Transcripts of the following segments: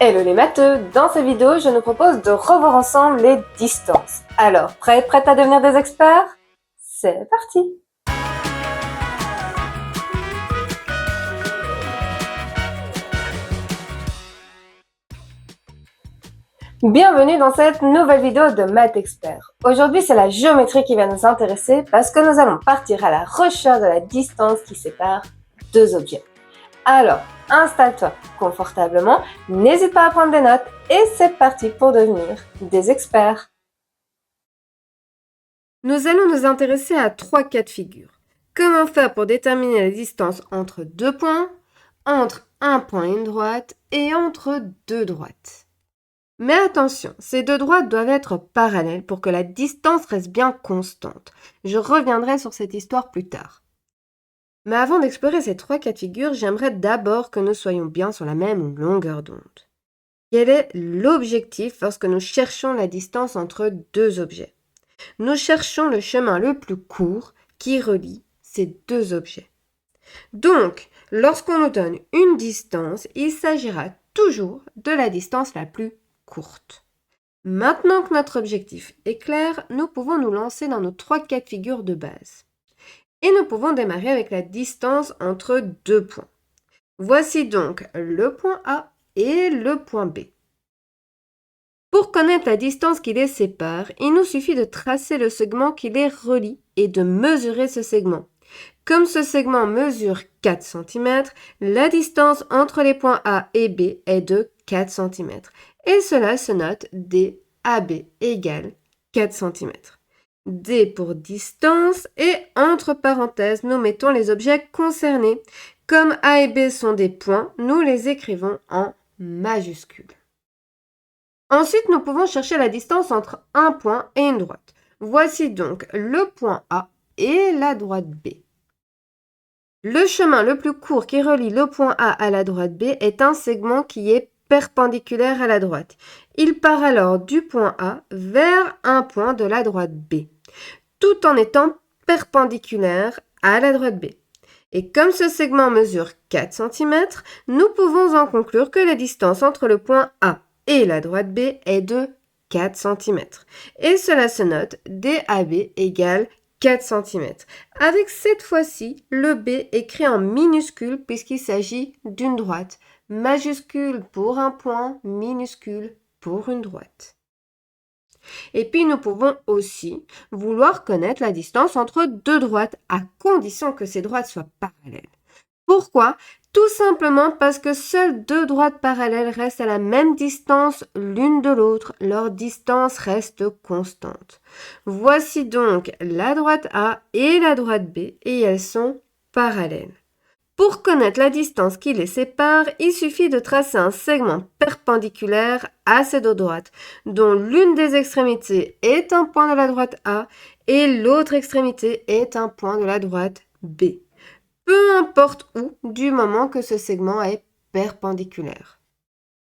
Hello les matheux, dans cette vidéo, je nous propose de revoir ensemble les distances. Alors, prêts à devenir des experts? C'est parti! Bienvenue dans cette nouvelle vidéo de Math Expert. Aujourd'hui, c'est la géométrie qui va nous intéresser parce que nous allons partir à la recherche de la distance qui sépare deux objets. Alors, installe-toi confortablement, n'hésite pas à prendre des notes et c'est parti pour devenir des experts. Nous allons nous intéresser à trois cas de figure. Comment faire pour déterminer la distance entre deux points, entre un point et une droite et entre deux droites. Mais attention, ces deux droites doivent être parallèles pour que la distance reste bien constante. Je reviendrai sur cette histoire plus tard. Mais avant d'explorer ces trois cas de figure, j'aimerais d'abord que nous soyons bien sur la même longueur d'onde. Quel est l'objectif lorsque nous cherchons la distance entre deux objets? Nous cherchons le chemin le plus court qui relie ces deux objets. Donc, lorsqu'on nous donne une distance, il s'agira toujours de la distance la plus courte. Maintenant que notre objectif est clair, nous pouvons nous lancer dans nos trois cas de figure de base. Et nous pouvons démarrer avec la distance entre deux points. Voici donc le point A et le point B. Pour connaître la distance qui les sépare, il nous suffit de tracer le segment qui les relie et de mesurer ce segment. Comme ce segment mesure 4 cm, la distance entre les points A et B est de 4 cm. Et cela se note DAB égale 4 cm. D pour distance et entre parenthèses, nous mettons les objets concernés. Comme A et B sont des points, nous les écrivons en majuscules. Ensuite, nous pouvons chercher la distance entre un point et une droite. Voici donc le point A et la droite B. Le chemin le plus court qui relie le point A à la droite B est un segment qui est perpendiculaire à la droite. Il part alors du point A vers un point de la droite B, tout en étant perpendiculaire à la droite B. Et comme ce segment mesure 4 cm, nous pouvons en conclure que la distance entre le point A et la droite B est de 4 cm. Et cela se note DAB égale 4 cm, avec cette fois-ci le B écrit en minuscule puisqu'il s'agit d'une droite. Majuscule pour un point, minuscule pour une droite. Et puis nous pouvons aussi vouloir connaître la distance entre deux droites à condition que ces droites soient parallèles. Pourquoi? Tout simplement parce que seules deux droites parallèles restent à la même distance l'une de l'autre. Leur distance reste constante. Voici donc la droite A et la droite B et elles sont parallèles. Pour connaître la distance qui les sépare, il suffit de tracer un segment perpendiculaire à ces deux droites, dont l'une des extrémités est un point de la droite A et l'autre extrémité est un point de la droite B. Peu importe où, du moment que ce segment est perpendiculaire.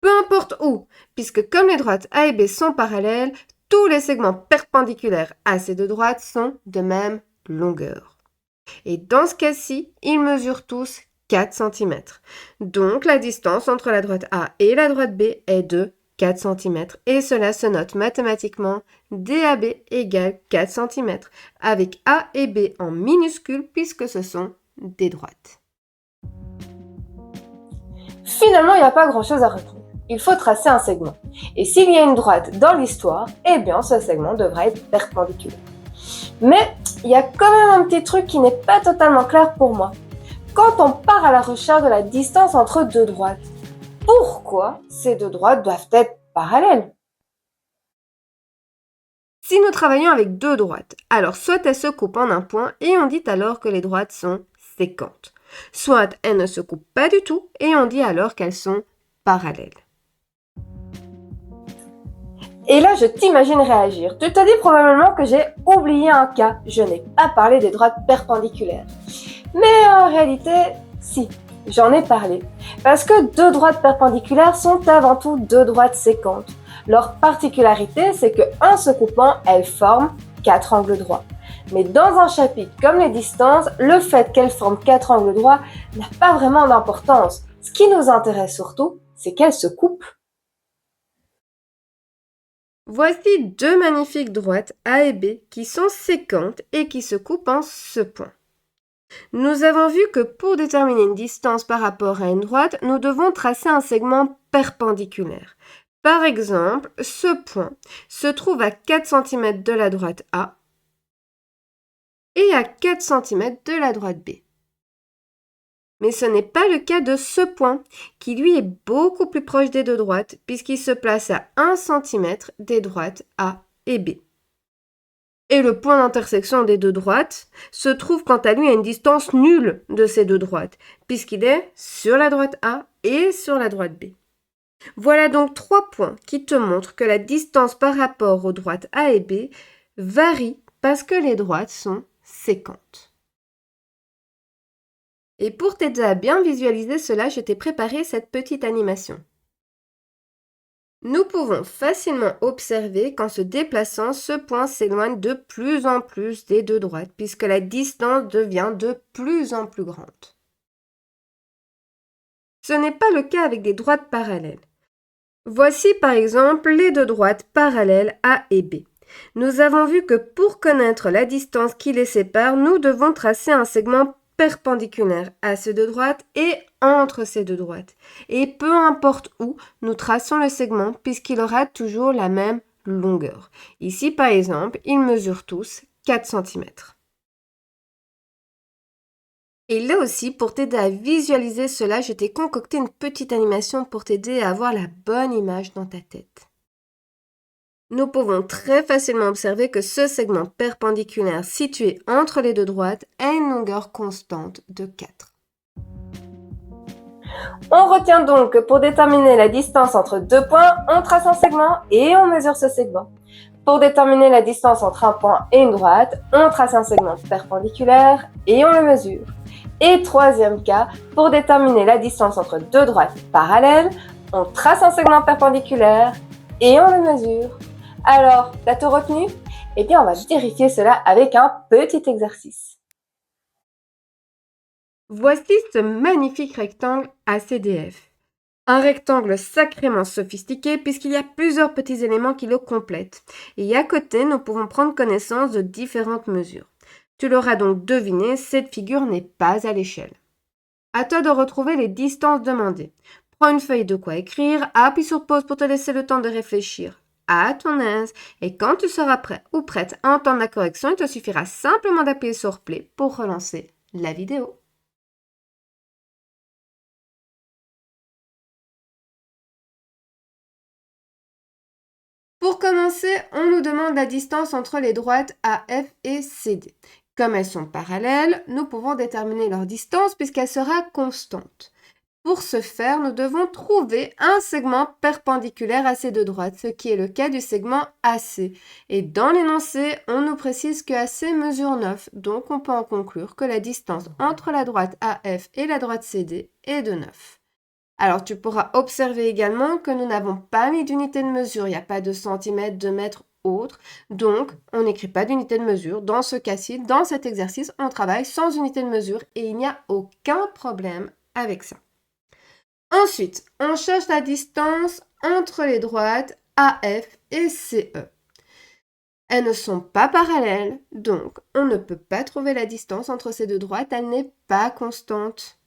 Peu importe où, puisque comme les droites A et B sont parallèles, tous les segments perpendiculaires à ces deux droites sont de même longueur. Et dans ce cas-ci, ils mesurent tous 4 cm. Donc la distance entre la droite A et la droite B est de 4 cm. Et cela se note mathématiquement DAB égale 4 cm, avec A et B en minuscules puisque ce sont des droites. Finalement, il n'y a pas grand-chose à retenir. Il faut tracer un segment. Et s'il y a une droite dans l'histoire, eh bien ce segment devra être perpendiculaire. Mais il y a quand même un petit truc qui n'est pas totalement clair pour moi. Quand on part à la recherche de la distance entre deux droites, pourquoi ces deux droites doivent être parallèles? Si nous travaillons avec deux droites, alors soit elles se coupent en un point et on dit alors que les droites sont sécantes, soit elles ne se coupent pas du tout et on dit alors qu'elles sont parallèles. Et là, je t'imagine réagir. Tu te dis probablement que j'ai oublié un cas. Je n'ai pas parlé des droites perpendiculaires. Mais en réalité, si, j'en ai parlé. Parce que deux droites perpendiculaires sont avant tout deux droites sécantes. Leur particularité, c'est qu'en se coupant, elles forment 4 angles droits. Mais dans un chapitre comme les distances, le fait qu'elles forment 4 angles droits n'a pas vraiment d'importance. Ce qui nous intéresse surtout, c'est qu'elles se coupent. Voici deux magnifiques droites A et B qui sont séquentes et qui se coupent en ce point. Nous avons vu que pour déterminer une distance par rapport à une droite, nous devons tracer un segment perpendiculaire. Par exemple, ce point se trouve à 4 cm de la droite A et à 4 cm de la droite B. Mais ce n'est pas le cas de ce point, qui lui est beaucoup plus proche des deux droites, puisqu'il se place à 1 cm des droites A et B. Et le point d'intersection des deux droites se trouve quant à lui à une distance nulle de ces deux droites, puisqu'il est sur la droite A et sur la droite B. Voilà donc 3 points qui te montrent que la distance par rapport aux droites A et B varie parce que les droites sont séquentes. Et pour t'aider à bien visualiser cela, je t'ai préparé cette petite animation. Nous pouvons facilement observer qu'en se déplaçant, ce point s'éloigne de plus en plus des deux droites, puisque la distance devient de plus en plus grande. Ce n'est pas le cas avec des droites parallèles. Voici par exemple les deux droites parallèles A et B. Nous avons vu que pour connaître la distance qui les sépare, nous devons tracer un segment perpendiculaire à ces deux droites et entre ces deux droites. Et peu importe où, nous traçons le segment puisqu'il aura toujours la même longueur. Ici par exemple, ils mesurent tous 4 cm. Et là aussi, pour t'aider à visualiser cela, je t'ai concocté une petite animation pour t'aider à avoir la bonne image dans ta tête. Nous pouvons très facilement observer que ce segment perpendiculaire situé entre les deux droites a une longueur constante de 4. On retient donc que pour déterminer la distance entre deux points, on trace un segment et on mesure ce segment. Pour déterminer la distance entre un point et une droite, on trace un segment perpendiculaire et on le mesure. Et troisième cas, pour déterminer la distance entre deux droites parallèles, on trace un segment perpendiculaire et on le mesure. Alors, t'as tout retenu? Eh bien, on va vérifier cela avec un petit exercice. Voici ce magnifique rectangle ACDF. Un rectangle sacrément sophistiqué puisqu'il y a plusieurs petits éléments qui le complètent. Et à côté, nous pouvons prendre connaissance de différentes mesures. Tu l'auras donc deviné, cette figure n'est pas à l'échelle. À toi de retrouver les distances demandées. Prends une feuille de quoi écrire, appuie sur pause pour te laisser le temps de réfléchir à ton aise, et quand tu seras prêt ou prête à entendre la correction, il te suffira simplement d'appuyer sur play pour relancer la vidéo. Pour commencer, on nous demande la distance entre les droites AF et CD. Comme elles sont parallèles, nous pouvons déterminer leur distance puisqu'elle sera constante. Pour ce faire, nous devons trouver un segment perpendiculaire à ces deux droites, ce qui est le cas du segment AC. Et dans l'énoncé, on nous précise que AC mesure 9, donc on peut en conclure que la distance entre la droite AF et la droite CD est de 9. Alors tu pourras observer également que nous n'avons pas mis d'unité de mesure, il n'y a pas de centimètres, de mètres, autre. Donc, on n'écrit pas d'unité de mesure. Dans ce cas-ci, dans cet exercice, on travaille sans unité de mesure et il n'y a aucun problème avec ça. Ensuite, on cherche la distance entre les droites AF et CE. Elles ne sont pas parallèles, donc on ne peut pas trouver la distance entre ces deux droites, elle n'est pas constante.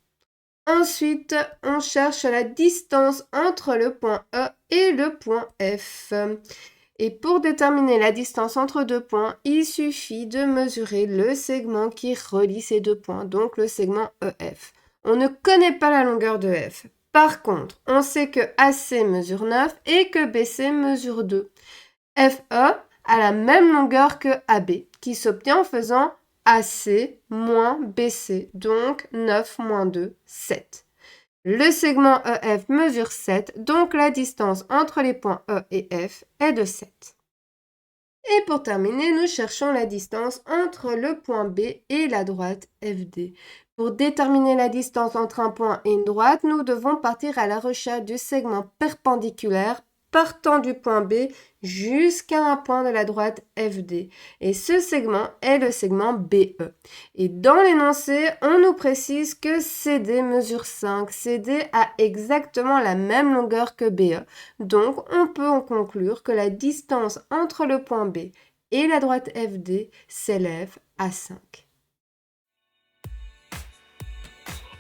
Ensuite, on cherche la distance entre le point E et le point F. Et pour déterminer la distance entre deux points, il suffit de mesurer le segment qui relie ces deux points, donc le segment EF. On ne connaît pas la longueur de F. Par contre, on sait que AC mesure 9 et que BC mesure 2. FE a la même longueur que AB, qui s'obtient en faisant AC moins BC, donc 9 moins 2, 7. Le segment EF mesure 7, donc la distance entre les points E et F est de 7. Et pour terminer, nous cherchons la distance entre le point B et la droite FD. Pour déterminer la distance entre un point et une droite, nous devons partir à la recherche du segment perpendiculaire partant du point B jusqu'à un point de la droite FD. Et ce segment est le segment BE. Et dans l'énoncé, on nous précise que CD mesure 5. CD a exactement la même longueur que BE. Donc, on peut en conclure que la distance entre le point B et la droite FD s'élève à 5.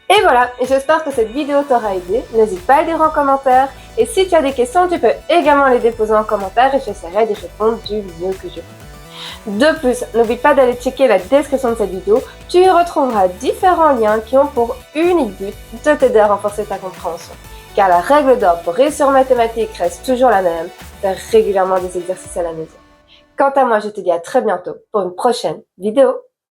Et voilà, j'espère que cette vidéo t'aura aidé. N'hésite pas à le dire en commentaire. Et si tu as des questions, tu peux également les déposer en commentaire et j'essaierai d'y répondre du mieux que je peux. De plus, n'oublie pas d'aller checker la description de cette vidéo. Tu y retrouveras différents liens qui ont pour unique but de t'aider à renforcer ta compréhension. Car la règle d'or pour réussir en mathématiques reste toujours la même, faire régulièrement des exercices à la maison. Quant à moi, je te dis à très bientôt pour une prochaine vidéo.